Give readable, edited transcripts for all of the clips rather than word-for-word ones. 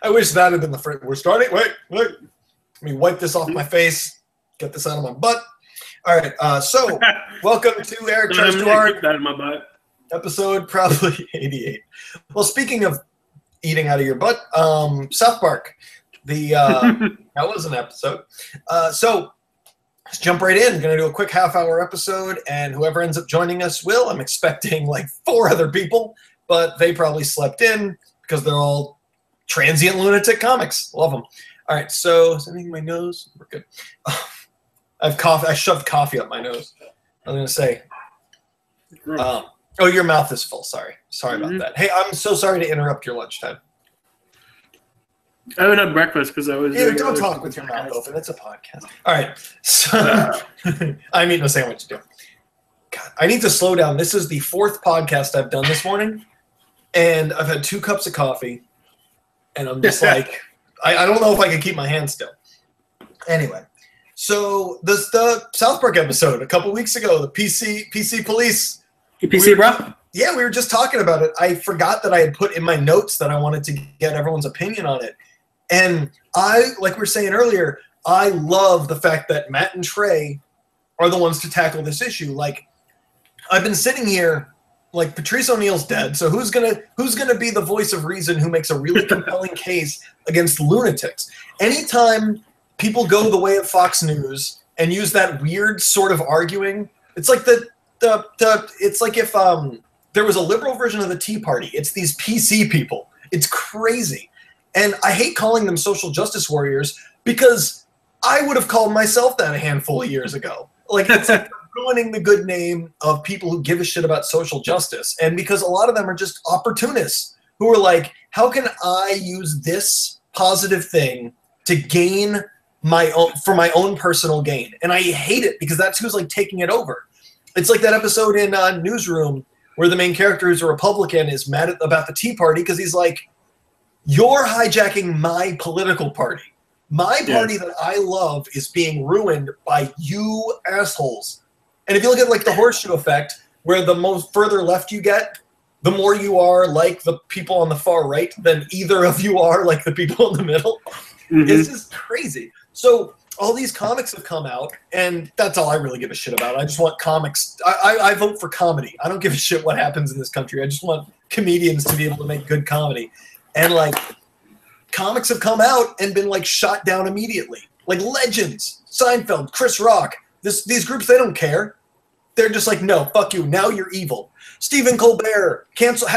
I wish that had been the first. We're starting. Wait. Let me wipe this off my face. Get this out of my butt. All right. So, welcome to Eric Tries Too Hard. That in my butt. Episode probably 88. Well, speaking of eating out of your butt, South Park. That was an episode. So, let's jump right in. Going to do a quick half-hour episode, and whoever ends up joining us will. I'm expecting like 4 other people, but they probably slept in because they're all transient lunatic comics. Love them. All right, so is anything in my nose? We're good. I have coffee. I shoved coffee up my nose. I was going to say. Oh, your mouth is full. Sorry about that. Hey, I'm so sorry to interrupt your lunchtime. I haven't had breakfast because I was. Yeah, don't talk with your mouth open. It's a podcast. All right. So, I'm eating a sandwich too. God, I need to slow down. This is the 4th podcast I've done this morning, and I've had 2 cups of coffee, and I'm just like, I don't know if I can keep my hands still. Anyway, so the South Park episode a couple weeks ago, the PC police. PC, bro? Yeah, we were just talking about it. I forgot that I had put in my notes that I wanted to get everyone's opinion on it. And like we were saying earlier, I love the fact that Matt and Trey are the ones to tackle this issue. Like, I've been sitting here, like, Patrice O'Neal's dead, so who's gonna be the voice of reason who makes a really compelling case against lunatics? Anytime people go the way of Fox News and use that weird sort of arguing, it's like it's like if there was a liberal version of the Tea Party. It's these PC people. It's crazy. And I hate calling them social justice warriors because I would have called myself that a handful of years ago. Like, it's like ruining the good name of people who give a shit about social justice. And because a lot of them are just opportunists who are like, how can I use this positive thing to gain for my own personal gain? And I hate it because that's who's like taking it over. It's like that episode in Newsroom where the main character who's a Republican is mad about the Tea Party because he's like, you're hijacking my political party. My party that I love is being ruined by you assholes. And if you look at like the horseshoe effect, where the most further left you get, the more you are like the people on the far right than either of you are like the people in the middle. Mm-hmm. It's just crazy. So all these comics have come out, and that's all I really give a shit about. I just want comics. I vote for comedy. I don't give a shit what happens in this country. I just want comedians to be able to make good comedy. And, like, comics have come out and been, like, shot down immediately. Like, Legends, Seinfeld, Chris Rock. These groups, they don't care. They're just like, no, fuck you. Now you're evil. Stephen Colbert, cancel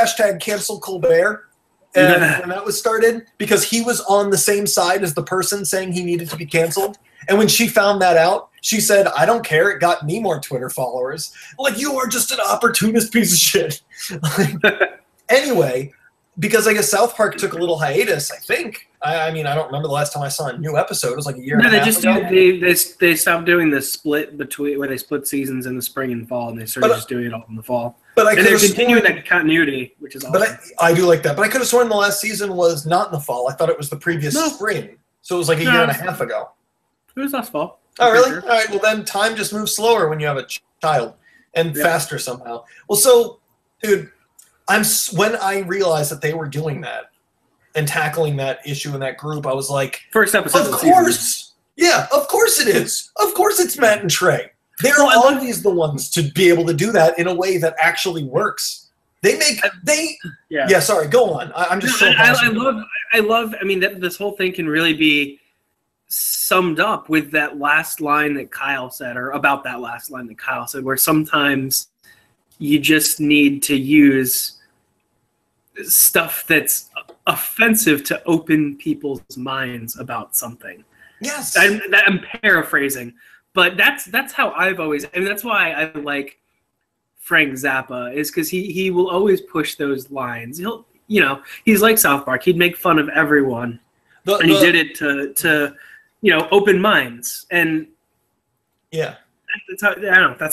Colbert. And when that was started, because he was on the same side as the person saying he needed to be canceled. And when she found that out, she said, I don't care. It got me more Twitter followers. Like, you are just an opportunist piece of shit. Anyway, because I guess South Park took a little hiatus, I think. I mean, I don't remember the last time I saw a new episode. It was like a year and a half ago. They stopped doing the split between where they split seasons in the spring and fall, and they started just doing it all in the fall. And they're continuing that continuity, which is awesome. But I do like that. But I could have sworn the last season was not in the fall. I thought it was the previous spring. So it was like a year and a half ago. It was last fall. Oh, really? Sure. All right. Well, then time just moves slower when you have a child and faster somehow. Well, so, dude, when I realized that they were doing that and tackling that issue in that group, I was like, first episode of course. Yeah, of course it is. Of course it's Matt and Trey. They're always the ones to be able to do that in a way that actually works. Sorry, go on. I'm just so passionate. I love, I mean, this whole thing can really be summed up with that last line that Kyle said, or about that last line that Kyle said, where sometimes you just need to use stuff that's offensive to open people's minds about something. Yes. I'm paraphrasing, but that's how I've always, I mean, that's why I like Frank Zappa, is because he will always push those lines. He's like South Park. He'd make fun of everyone, and he did it to open minds. And that's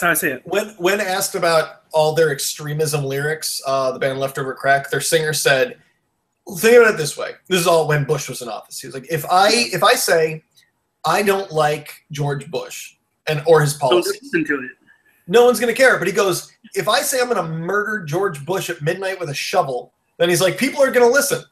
how I say it. When asked about all their extremism lyrics, the band Leftover Crack, their singer said, think about it this way. This is all when Bush was in office. He was like, if I say I don't like George Bush or his policies, don't listen to it. No one's going to care. But he goes, if I say I'm going to murder George Bush at midnight with a shovel, then he's like, people are going to listen.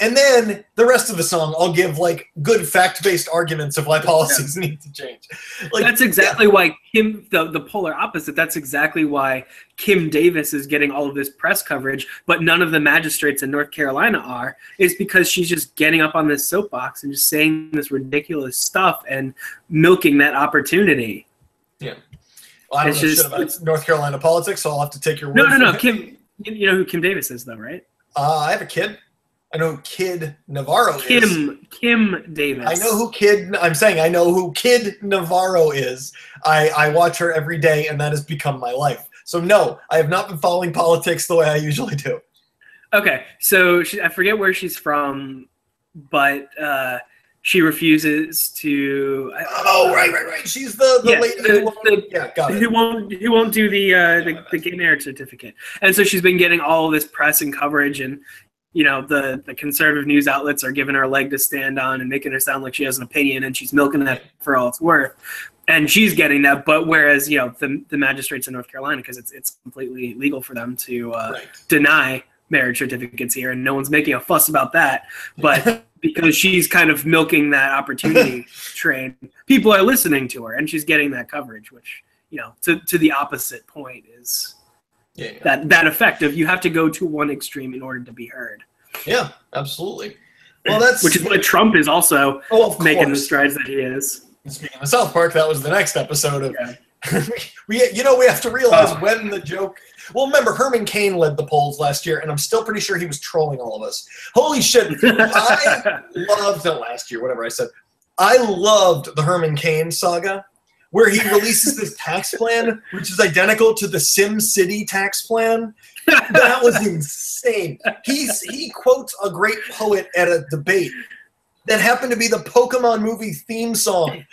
And then the rest of the song, I'll give like good fact-based arguments of why policies need to change. Like, that's exactly why Kim, the polar opposite. That's exactly why Kim Davis is getting all of this press coverage, but none of the magistrates in North Carolina are. Is because she's just getting up on this soapbox and just saying this ridiculous stuff and milking that opportunity. Yeah. Well, I don't know shit about North Carolina politics, so I'll have to take your word. No. Kim, you know who Kim Davis is, though, right? I have a kid. I know who Kid Navarro is. Kim Davis. I know who I know who Kid Navarro is. I watch her every day, and that has become my life. So no, I have not been following politics the way I usually do. Okay, so I forget where she's from, but she refuses to. Right. She's the lady who won't do the gay marriage certificate, and so she's been getting all of this press and coverage, and the conservative news outlets are giving her a leg to stand on and making her sound like she has an opinion, and she's milking that for all it's worth, and she's getting that. But whereas the magistrates in North Carolina, because it's completely legal for them to deny marriage certificates here, and no one's making a fuss about that, but because she's kind of milking that opportunity train, people are listening to her, and she's getting that coverage, which to the opposite point is that effect of you have to go to one extreme in order to be heard. Yeah, absolutely. Well, that's which is why Trump is also making the strides that he is. Speaking of South Park, that was the next episode of. We have to realize when the joke. Well, remember, Herman Cain led the polls last year, and I'm still pretty sure he was trolling all of us. Holy shit! I loved last year, whatever I said. I loved the Herman Cain saga, where he releases this tax plan, which is identical to the Sim City tax plan. That was insane. He quotes a great poet at a debate that happened to be the Pokemon movie theme song.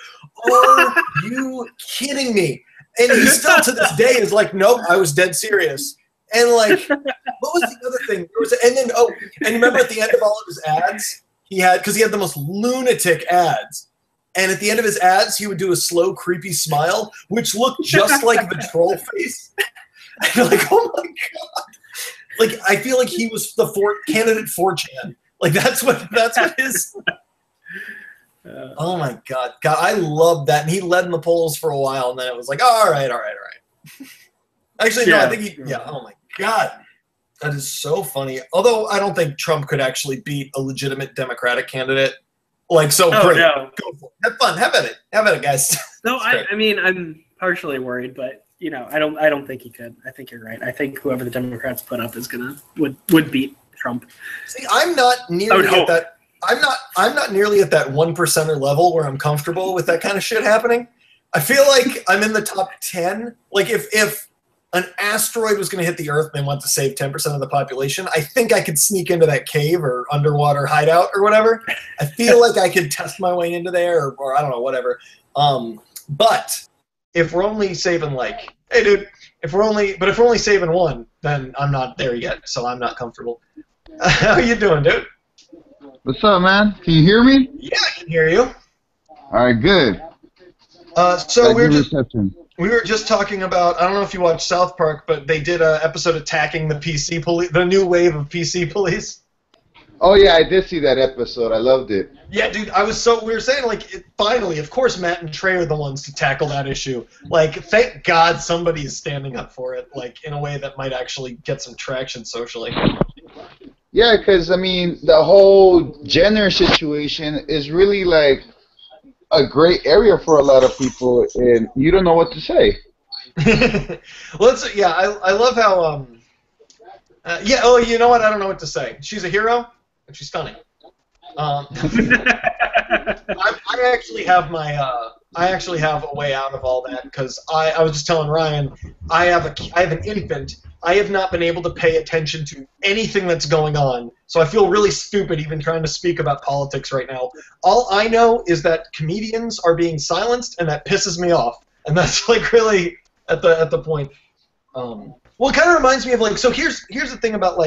Are you kidding me? And he still to this day is like, nope, I was dead serious. And like, what was the other thing? And remember at the end of all of his ads, because he had the most lunatic ads. And at the end of his ads, he would do a slow, creepy smile, which looked just like the troll face. And you're like, oh my God. Like, I feel like he was the candidate 4chan. Like, that's what his... Oh my God. I love that. And he led in the polls for a while, and then it was like, all right. Actually, no, I think oh my God. That is so funny. Although I don't think Trump could actually beat a legitimate Democratic candidate. Like, so great. No. Go for it. Have fun. Have at it, guys. No, I mean, I'm partially worried, but I don't think he could. I think you're right. I think whoever the Democrats put up is would beat Trump. See, I'm not nearly at that. I'm not nearly at that 1%er level where I'm comfortable with that kind of shit happening. I feel like I'm in the top 10. Like if an asteroid was going to hit the Earth and they want to save 10% of the population, I think I could sneak into that cave or underwater hideout or whatever. I feel like I could test my way into there or I don't know, whatever. But if we're only saving hey dude, if we're only saving one, then I'm not there yet, so I'm not comfortable. How you doing, dude? What's up, man? Can you hear me? Yeah, I can hear you. All right, good. So we were just talking about, I don't know if you watched South Park, but they did an episode attacking the PC police, the new wave of PC police. Oh yeah, I did see that episode. I loved it. Yeah, dude, we were saying finally, of course, Matt and Trey are the ones to tackle that issue. Like, thank God somebody is standing up for it, like in a way that might actually get some traction socially. Yeah, because, I mean, the whole gender situation is really, like, a great area for a lot of people, and you don't know what to say. Well, I love how, you know what? I don't know what to say. She's a hero, and she's funny. I actually have a way out of all that, because I was just telling Ryan, I have an infant. I have not been able to pay attention to anything that's going on, so I feel really stupid even trying to speak about politics right now. All I know is that comedians are being silenced, and that pisses me off, and that's like really at the point. Well, it kind of reminds me of so here's the thing about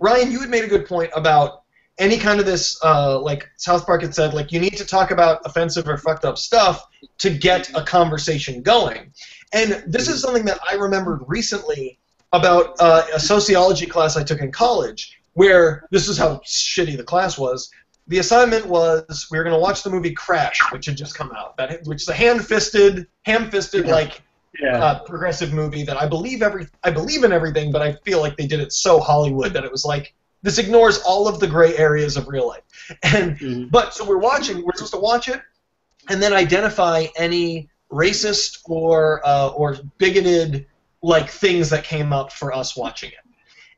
Ryan, you had made a good point about any kind of this South Park had said you need to talk about offensive or fucked up stuff to get a conversation going, and this is something that I remembered recently about a sociology class I took in college, where this is how shitty the class was. The assignment was we were going to watch the movie Crash, which had just come out, which is a ham-fisted progressive movie that I believe in everything, but I feel like they did it so Hollywood that it was like this ignores all of the gray areas of real life. And but so we're supposed to watch it, and then identify any racist or bigoted like things that came up for us watching it.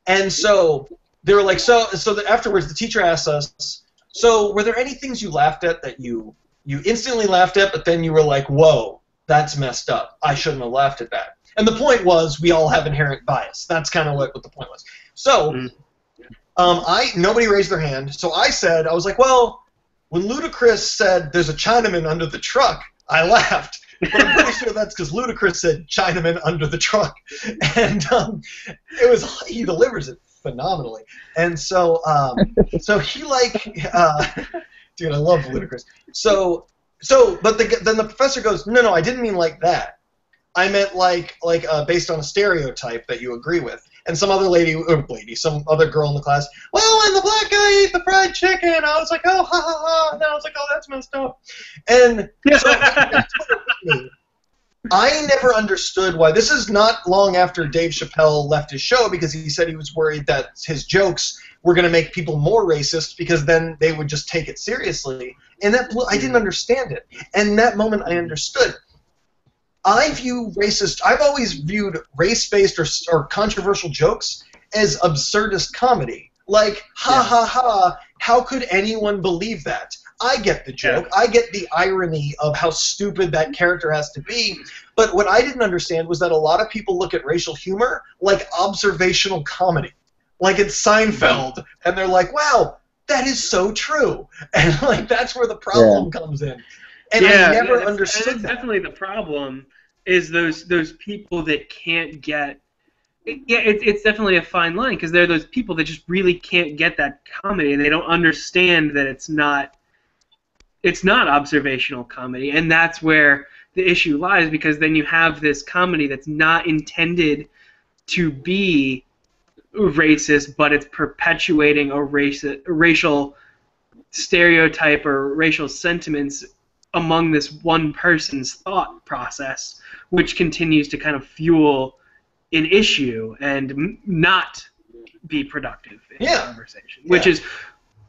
And so they were like, so that afterwards the teacher asked us, so were there any things you laughed at that you instantly laughed at, but then you were like, whoa, that's messed up. I shouldn't have laughed at that. And the point was we all have inherent bias. That's kind of what the point was. So nobody raised their hand. So I was like, well, when Ludacris said there's a Chinaman under the truck, I laughed. But I'm pretty sure that's because Ludacris said Chinaman under the truck. And he delivers it phenomenally. And so he dude, I love Ludacris. But then the professor goes, no, I didn't mean like that. I meant like based on a stereotype that you agree with. And some other some other girl in the class, well, when the black guy ate the fried chicken, I was like, oh, ha, ha, ha. And I was like, oh, that's messed up. And so I never understood why. This is not long after Dave Chappelle left his show because he said he was worried that his jokes were going to make people more racist because then they would just take it seriously. And I didn't understand it. And in that moment, I understood. I've always viewed race-based or controversial jokes as absurdist comedy. Like, ha, how could anyone believe that? I get the joke. I get the irony of how stupid that character has to be. But what I didn't understand was that a lot of people look at racial humor like observational comedy. Like it's Seinfeld, and they're like, wow, that is so true. And like that's where the problem comes in. And I never understood that. Definitely the problem is those people that can't get. It's definitely a fine line because they're those people that just really can't get that comedy, and they don't understand that it's not observational comedy, and that's where the issue lies because then you have this comedy that's not intended to be racist, but it's perpetuating a racial stereotype or racial sentiments among this one person's thought process, which continues to kind of fuel an issue and not be productive in the conversation, which is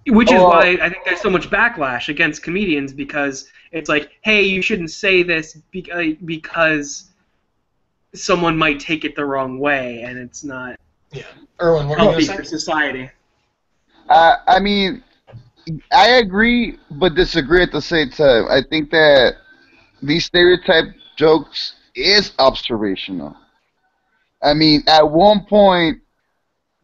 why I think there's so much backlash against comedians because it's like, hey, you shouldn't say this because someone might take it the wrong way, and it's not Erwin, what healthy for society. I mean, I agree but disagree at the same time. I think that these stereotype jokes is observational. I mean, at one point,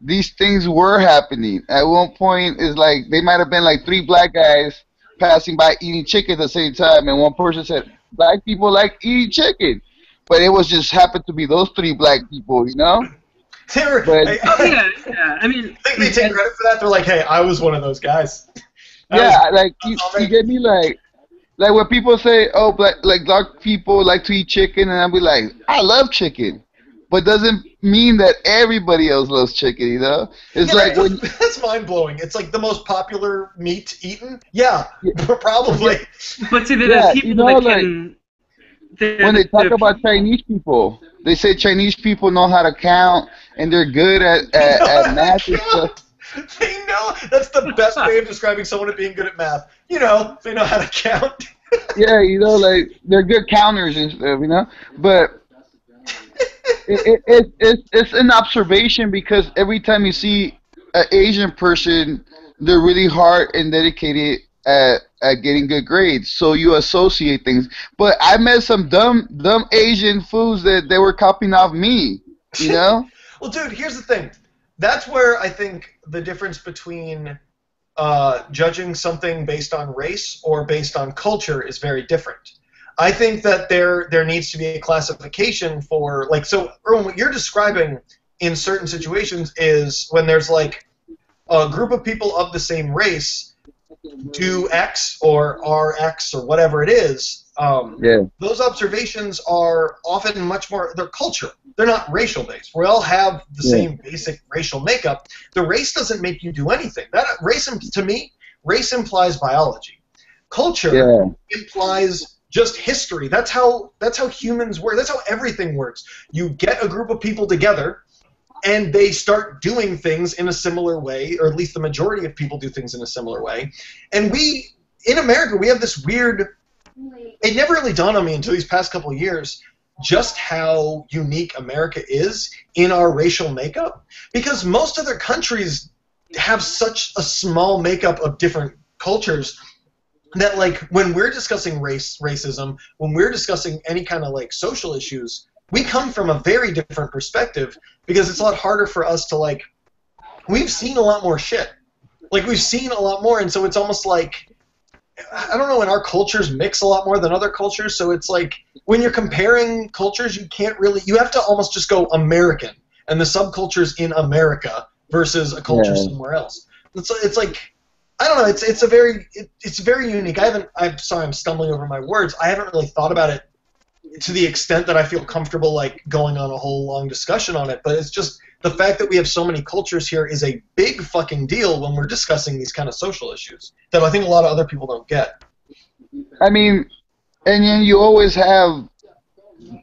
these things were happening. At one point, it's like they might have been like 3 black guys passing by eating chicken at the same time, and one person said, black people like eating chicken. But it was just happened to be those 3 black people, you know? I mean, I think they take credit for that. They're like, hey, I was one of those guys. Like, you get me, like when people say, oh, black people like to eat chicken, and I'll be like, I love chicken. But doesn't mean that everybody else loves chicken, you know? It's like when that's mind-blowing. It's like the most popular meat eaten? Yeah. Probably. But see, there's people that can... When they talk about Chinese people, they say Chinese people know how to count, and they're good at math and stuff. They know. That's the best way of describing someone as being good at math. You know, they know how to count. Yeah, you know, like, they're good counters and stuff, you know? But... It's an observation because every time you see an Asian person, they're really hard and dedicated at getting good grades. So you associate things. But I met some dumb Asian fools that they were copying off me, you know? Well, dude, here's the thing. That's where I think the difference between judging something based on race or based on culture is very different. I think that there needs to be a classification for, like, so, Erwin, what you're describing in certain situations is when there's, like, a group of people of the same race do X or RX or whatever it is, Yeah. Those observations are often much more, they're cultural. They're not racial based. We all have the same basic racial makeup. The race doesn't make you do anything. To me, race implies biology. Culture implies just history. That's how humans work. That's how everything works. You get a group of people together, and they start doing things in a similar way, or at least the majority of people do things in a similar way. And in America, we have this weird, it never really dawned on me until these past couple of years, just how unique America is in our racial makeup. Because most other countries have such a small makeup of different cultures that, like, when we're discussing racism, when we're discussing any kind of, like, social issues, we come from a very different perspective because it's a lot harder for us to, like, we've seen a lot more shit. Like, we've seen a lot more, and so it's almost like, I don't know, and our cultures mix a lot more than other cultures, so it's like, when you're comparing cultures, you have to almost just go American, and the subcultures in America versus a culture somewhere else. It's like, I don't know, it's very unique. I'm sorry, I'm stumbling over my words. I haven't really thought about it to the extent that I feel comfortable, like, going on a whole long discussion on it, but it's just the fact that we have so many cultures here is a big fucking deal when we're discussing these kind of social issues that I think a lot of other people don't get. I mean, and then you always have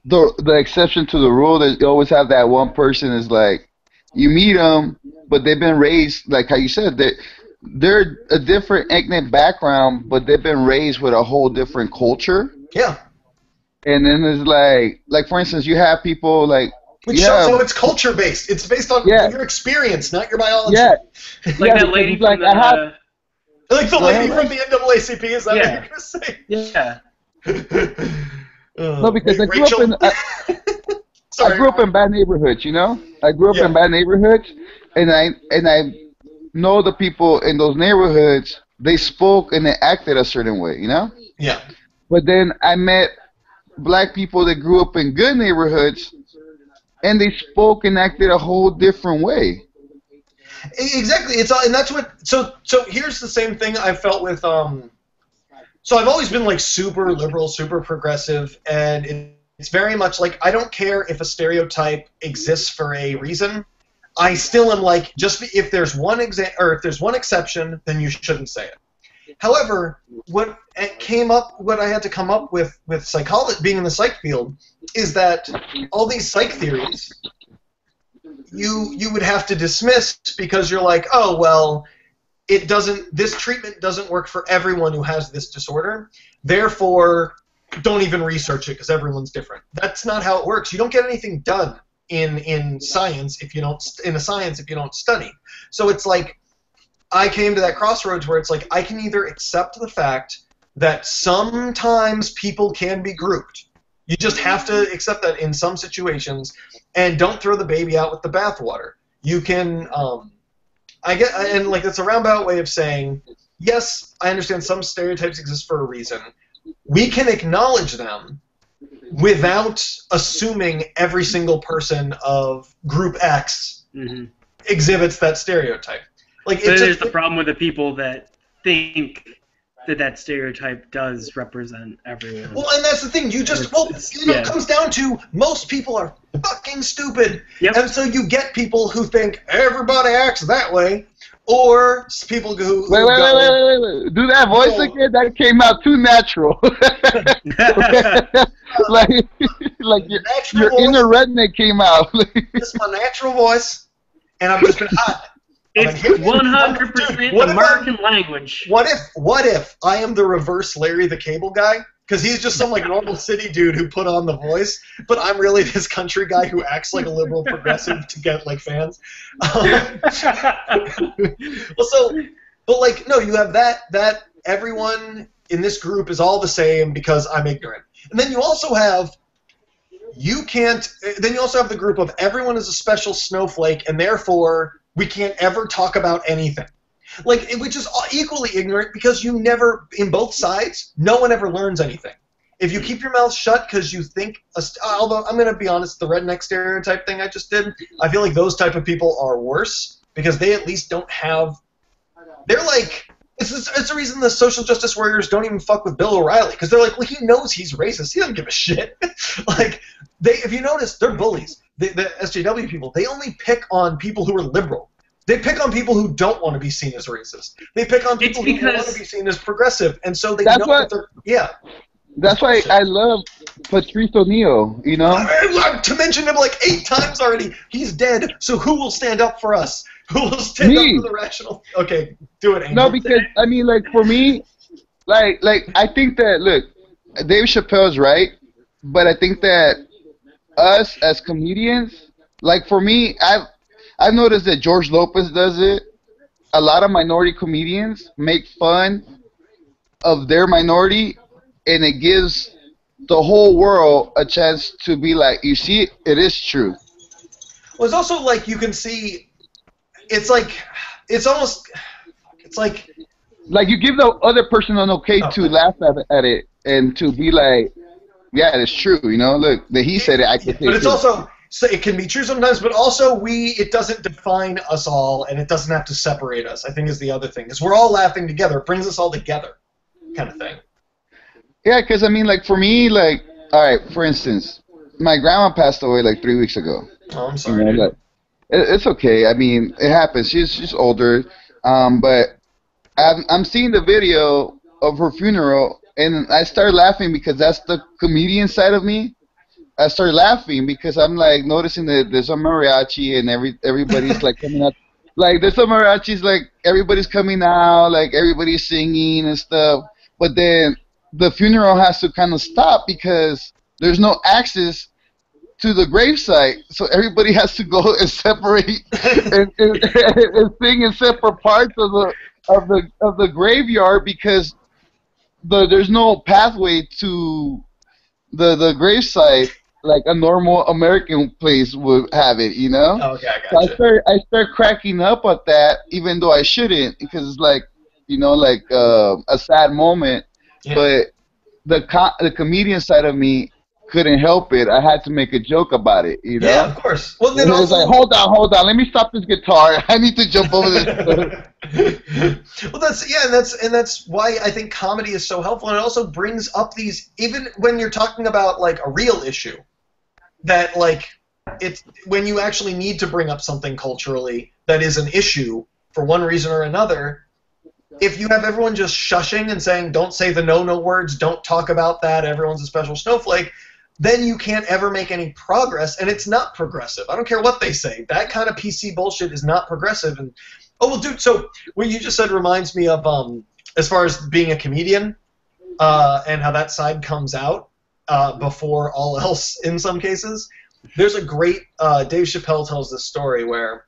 the exception to the rule. That you always have that one person is like, you meet them, but they've been raised, like how you said, they're a different ethnic background, but they've been raised with a whole different culture. Yeah. And then there's like for instance, you have people like, so it's culture based. It's based on your experience, not your biology. Yeah. Like that lady from the... Like the lady from the NAACP, is that what you're going to say? Yeah. No, because I grew up in bad neighborhoods, you know? I grew up in bad neighborhoods, and I know the people in those neighborhoods, they spoke and they acted a certain way, you know? Yeah. But then I met black people that grew up in good neighborhoods, and they spoke and acted a whole different way. Exactly. And that's what. So here's the same thing I felt with. So I've always been, like, super liberal, super progressive, and it's very much like, I don't care if a stereotype exists for a reason. I still am like, just if there's one exception, then you shouldn't say it. However, what I had to come up with psychology, being in the psych field, is that all these psych theories you would have to dismiss because you're like, oh, well, this treatment doesn't work for everyone who has this disorder, therefore don't even research it because everyone's different. That's not how it works. You don't get anything done in science if you don't study. So it's like, I came to that crossroads where it's like, I can either accept the fact that sometimes people can be grouped. You just have to accept that in some situations, and don't throw the baby out with the bathwater. You can, and like, it's a roundabout way of saying, yes, I understand some stereotypes exist for a reason. We can acknowledge them without assuming every single person of group X exhibits that stereotype. Like, but there's the problem with the people that think that stereotype does represent everyone. Well, and that's the thing. It comes down to most people are fucking stupid. Yep. And so you get people who think everybody acts that way, or people who wait. Do that voice again? That came out too natural. like your inner redneck came out. This is my natural voice, and I've just been hot. It's 100% American language. What if I am the reverse Larry the Cable Guy? Because he's just some, like, normal city dude who put on the voice, but I'm really this country guy who acts like a liberal progressive to get, like, fans. But like, no, you have that everyone in this group is all the same because I'm ignorant. And then you also have the group of everyone is a special snowflake, and therefore we can't ever talk about anything. Like, which is equally ignorant because you never, in both sides, no one ever learns anything. If you keep your mouth shut because you think, although I'm going to be honest, the redneck stereotype thing I just did, I feel like those type of people are worse because they at least don't have, they're like, It's the reason the social justice warriors don't even fuck with Bill O'Reilly, because they're like, well, he knows he's racist. He doesn't give a shit. Like, if you notice, they're bullies. The SJW people, they only pick on people who are liberal. They pick on people who don't want to be seen as racist. They pick on people who want to be seen as progressive, and so they know that they're That's why I love Patrice O'Neill, you know? To mention him like 8 times already. He's dead, so who will stand up for us? Who will stand up for the rational? Okay, do it, Angel. No, because, I mean, like, for me, like I think that, look, Dave Chappelle's right, but I think that us as comedians, like, for me, I've noticed that George Lopez does it. A lot of minority comedians make fun of their minority, and it gives the whole world a chance to be like, you see, it is true. Well, it's also like you can see, it's like, it's almost, it's like you give the other person an okay to laugh at it and to be like, yeah, it's true, you know, look, that he said it, I can say it. But it's also, so it can be true sometimes, but also it doesn't define us all, and it doesn't have to separate us, I think is the other thing, because we're all laughing together. It brings us all together, kind of thing. Yeah, because, I mean, like, for me, like, all right, for instance, my grandma passed away, like, 3 weeks ago. Oh, I'm sorry, you know, like, it's okay. I mean, it happens. She's older. But I'm seeing the video of her funeral, and I started laughing because that's the comedian side of me. I started laughing because I'm, like, noticing that there's a mariachi, and everybody's, like, coming out. Like, there's some mariachis, like, everybody's coming out, like, everybody's singing and stuff. But then the funeral has to kind of stop because there's no access to the gravesite, so everybody has to go and separate and sing in separate parts of the graveyard because there's no pathway to the gravesite like a normal American place would have it, you know? Oh, okay, I gotcha. So I start cracking up at that, even though I shouldn't, because it's like, you know, like a sad moment. Yeah. But the comedian side of me couldn't help it. I had to make a joke about it, you know? Yeah, of course. Well, then it was like, hold on, let me stop this guitar. I need to jump over this. Well, that's why I think comedy is so helpful, and it also brings up these, even when you're talking about like a real issue, that like it's when you actually need to bring up something culturally that is an issue for one reason or another. If you have everyone just shushing and saying, don't say the no words, don't talk about that, everyone's a special snowflake, then you can't ever make any progress, and it's not progressive. I don't care what they say. That kind of PC bullshit is not progressive. And oh, well, dude, so what you just said reminds me of, as far as being a comedian and how that side comes out before all else in some cases. There's a great, Dave Chappelle tells this story where...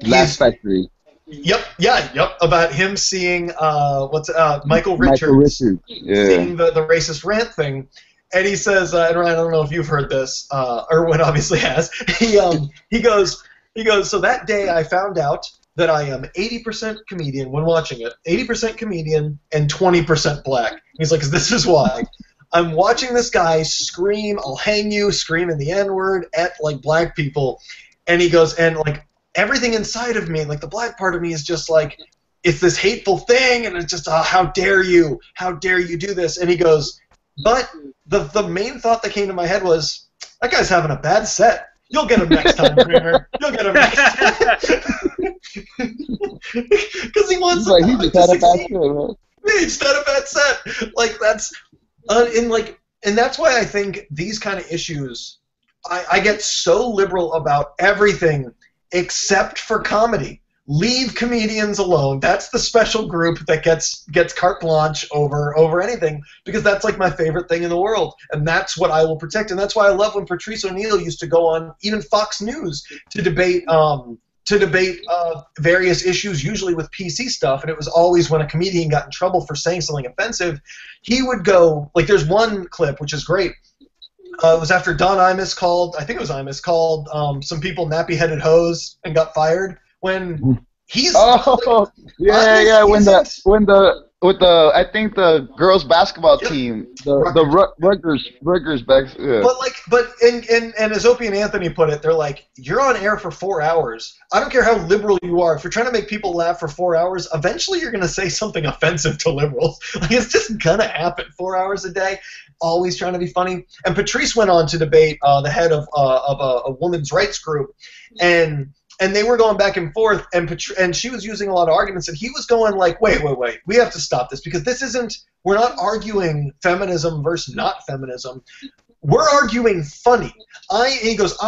Laugh Factory. Yep, about him seeing Michael Richards seeing the racist rant thing, and he says, and Ryan, I don't know if you've heard this, Erwin obviously has. He goes, so that day I found out that I am 80% comedian when watching it, 80% comedian and 20% black. He's like, 'cause this is why. I'm watching this guy scream, "I'll hang you," screaming the N-word at like black people, and he goes, and like. Everything inside of me, like the black part of me, is just like, it's this hateful thing, and it's just, how dare you do this? And he goes, but the main thought that came to my head was, that guy's having a bad set. You'll get him next time, Kramer. You'll get him next time. Because he wants like, he just had a bad set, right? He just had a bad set. Like, that's, and that's why I think these kind of issues, I get so liberal about everything except for comedy. Leave comedians alone. That's the special group that gets carte blanche over anything, because that's like my favorite thing in the world, and that's what I will protect. And that's why I love when Patrice O'Neill used to go on even Fox News to debate various issues, usually with PC stuff, and it was always when a comedian got in trouble for saying something offensive, he would go, like, there's one clip which is great. It was after Don Imus called, I think it was Imus, called some people nappy-headed hoes and got fired. When he's when the with the I think the girls basketball Yep. team, the Rutgers back. Yeah. And as Opie and Anthony put it, they're like, you're on air for 4 hours. I don't care how liberal you are. If you're trying to make people laugh for 4 hours, eventually you're going to say something offensive to liberals. Like, it's just going to happen. 4 hours a day, always trying to be funny. And Patrice went on to debate the head of a women's rights group, and they were going back and forth, and she was using a lot of arguments, and he was going like, wait, we have to stop this, because this isn't, we're not arguing feminism versus not feminism. We're arguing funny. He goes,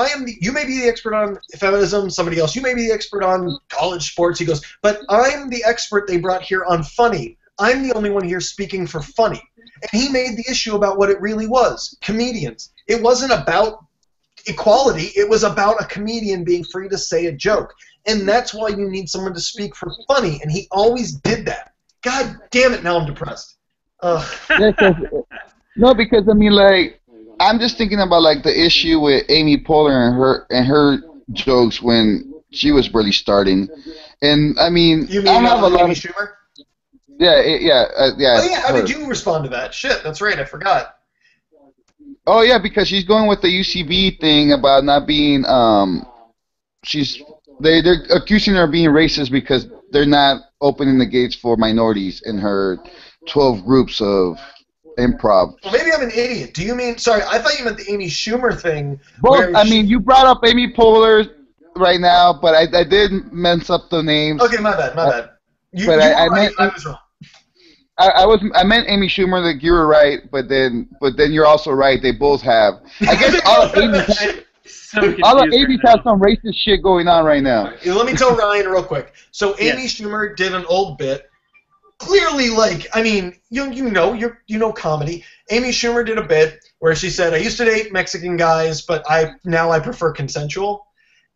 you may be the expert on feminism, somebody else, you may be the expert on college sports. He goes, but I'm the expert they brought here on funny. I'm the only one here speaking for funny. And he made the issue about what it really was, comedians. It wasn't about equality, it was about a comedian being free to say a joke. And that's why you need someone to speak for funny, and he always did that. God damn it, now I'm depressed. No, because I mean, like, I'm just thinking about like the issue with Amy Poehler and her jokes when she was really starting, and I mean, you mean I have a lot Amy of Schumer? yeah. Oh yeah, how did you respond to that? Shit, that's right, I forgot. Oh yeah, because she's going with the UCB thing about not being they're accusing her of being racist because they're not opening the gates for minorities in her 12 groups of improv. Well, maybe I'm an idiot. Do you mean, sorry, I thought you meant the Amy Schumer thing. Well, I mean, you brought up Amy Poehler right now, but I did mess up the names. Okay, my bad. I was wrong. I meant Amy Schumer. Like, you were right, but then you're also right. They both have. I guess all of Amy's have some racist shit going on right now. Right, let me tell Ryan real quick. So Amy Schumer did an old bit. Clearly, like, I mean, you know comedy. Amy Schumer did a bit where she said, "I used to date Mexican guys, but now I prefer consensual,"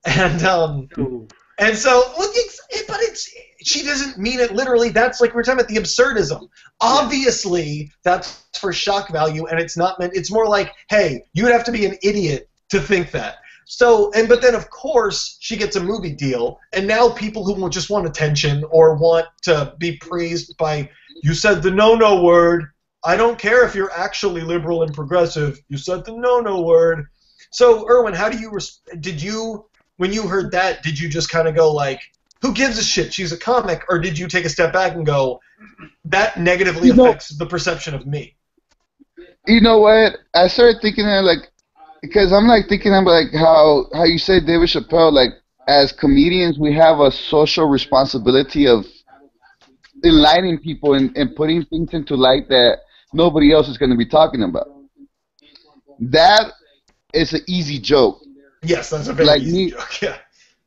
and so look, but she doesn't mean it literally. That's like we're talking about the absurdism. Obviously, that's for shock value, and it's not meant. It's more like, hey, you would have to be an idiot to think that. So, but then of course she gets a movie deal, and now people who just want attention or want to be praised by, you said the no-no word. I don't care if you're actually liberal and progressive. You said the no-no word. So, Erwin, how do you when you heard that, did you just kind of go like, who gives a shit? She's a comic, or did you take a step back and go, that negatively affects the perception of me? You know what? I started thinking that, like, because I'm like thinking about like how you said David Chappelle, like, as comedians we have a social responsibility of enlightening people and putting things into light that nobody else is going to be talking about. That is an easy joke. Yes, that's a very easy joke. Yeah.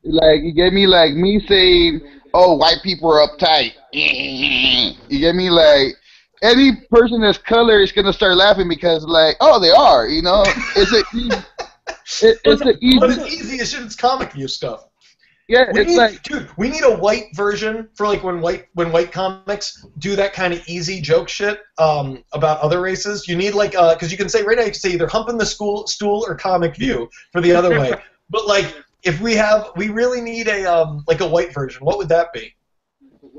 Like, you get me, like me saying, "Oh, white people are uptight." You get me, like. Any person that's color is gonna start laughing because, like, oh, they are, you know. It's an easy. But it's easy as shit. It's comic view stuff. Yeah, dude, we need a white version for like when white comics do that kind of easy joke shit about other races. You need like because you can say right now you can say either humping the stool or comic view for the other way. But like if we really need a like a white version. What would that be?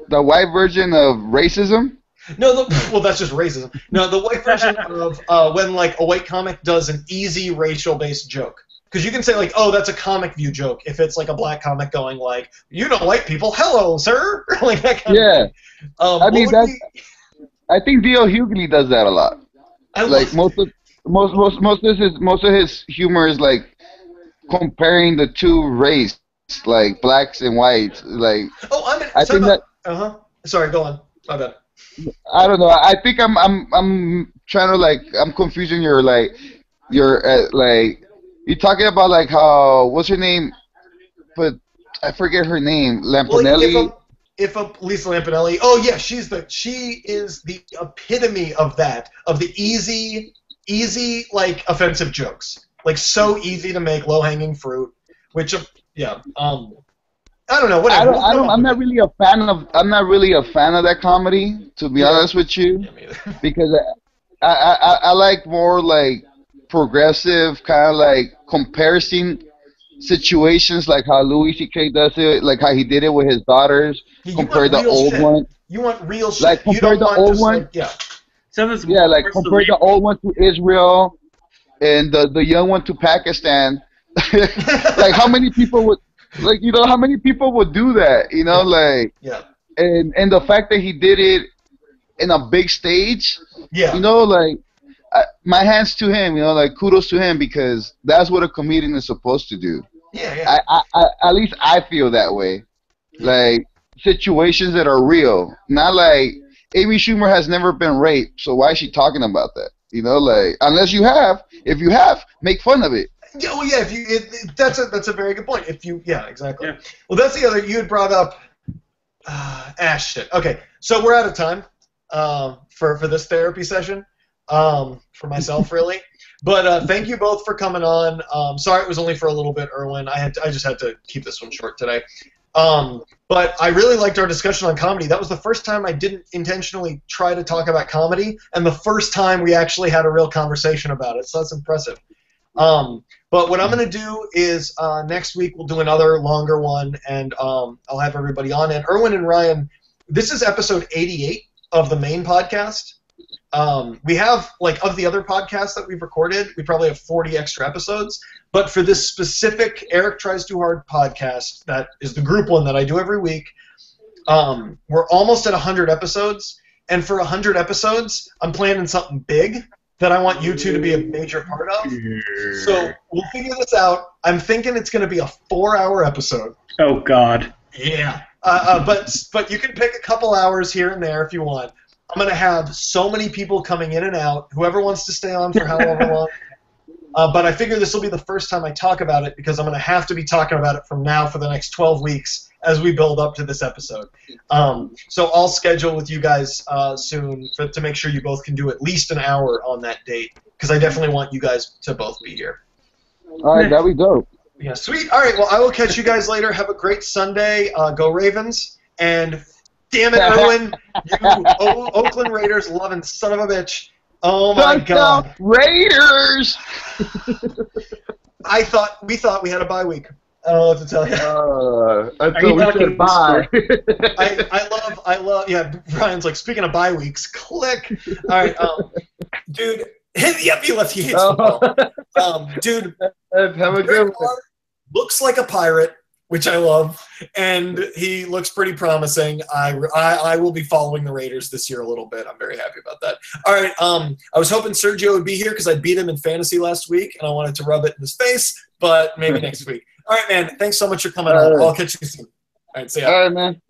The white version of racism. No, well, that's just racism. No, the white version of when like a white comic does an easy racial-based joke. Because you can say like, oh, that's a comic view joke if it's like a black comic going like, you know, white people, hello, sir, like that kind of thing. I mean I think D.L. Hughley does that a lot. Like most of his humor is like comparing the two races, like blacks and whites. Like, Sorry, go on. My bad. I don't know. I think I'm trying to like I'm confusing your like you're talking about like how what's her name, but I forget her name. Lampanelli. Well, if Lisa Lampanelli. Oh yeah, she is the epitome of that, of the easy like offensive jokes, like so easy to make, low hanging fruit. Which I don't know. Whatever. I'm not really a fan of that comedy, to be honest with you, because I like more like progressive kind of like comparison situations like how Louis C.K. does it, like how he did it with his daughters, You compare want the real old shit. one. You want real shit. Like, You compare don't the want old just one. like, yeah. So this Yeah, like more compare the old one to Israel and the young one to Pakistan. Like, how many people would, like, you know, how many people would do that? You know, like, Yeah. and the fact that he did it in a big stage, Yeah. you know, like, my hands to him, you know, like, kudos to him, because that's what a comedian is supposed to do. Yeah, yeah. At least I feel that way. Like, situations that are real, not like Amy Schumer has never been raped, so why is she talking about that? You know, like, unless you have, if you have, make fun of it. Yeah, well, yeah. If you, that's a very good point. If you, yeah, exactly. Yeah. Well, that's the other. You had brought up shit. Okay, so we're out of time for this therapy session for myself, really. But thank you both for coming on. Sorry it was only for a little bit, Erwin. I just had to keep this one short today. But I really liked our discussion on comedy. That was the first time I didn't intentionally try to talk about comedy, and the first time we actually had a real conversation about it. So that's impressive. But what I'm going to do is next week we'll do another longer one, and I'll have everybody on. And Erwin and Ryan, this is episode 88 of the main podcast. We have, like, of the other podcasts that we've recorded, we probably have 40 extra episodes. But for this specific Eric Tries Too Hard podcast, that is the group one that I do every week, we're almost at 100 episodes. And for 100 episodes, I'm planning something big that I want you two to be a major part of. So we'll figure this out. I'm thinking it's going to be a 4-hour episode. Oh, God. Yeah. But you can pick a couple hours here and there if you want. I'm going to have so many people coming in and out, whoever wants to stay on for however long. But I figure this will be the first time I talk about it, because I'm going to have to be talking about it from now for the next 12 weeks as we build up to this episode. So I'll schedule with you guys soon to make sure you both can do at least an hour on that date, because I definitely want you guys to both be here. All right, there we go. Yeah, sweet. All right, well, I will catch you guys later. Have a great Sunday. Go Ravens. And damn it, Erwin, you Oakland Raiders loving son of a bitch. Oh my God, Raiders! we thought we had a bye week. I don't know what to tell you. Until we said bye. I love. Yeah, Brian's like, speaking of bye weeks. Click. All right, dude. Yep, he left. He hates football. Dude, have a good one. Looks like a pirate, which I love, and he looks pretty promising. I will be following the Raiders this year a little bit. I'm very happy about that. All right, I was hoping Sergio would be here because I beat him in fantasy last week, and I wanted to rub it in his face, but maybe next week. All right, man. Thanks so much for coming on. I'll catch you soon. All right, see ya. All right, man.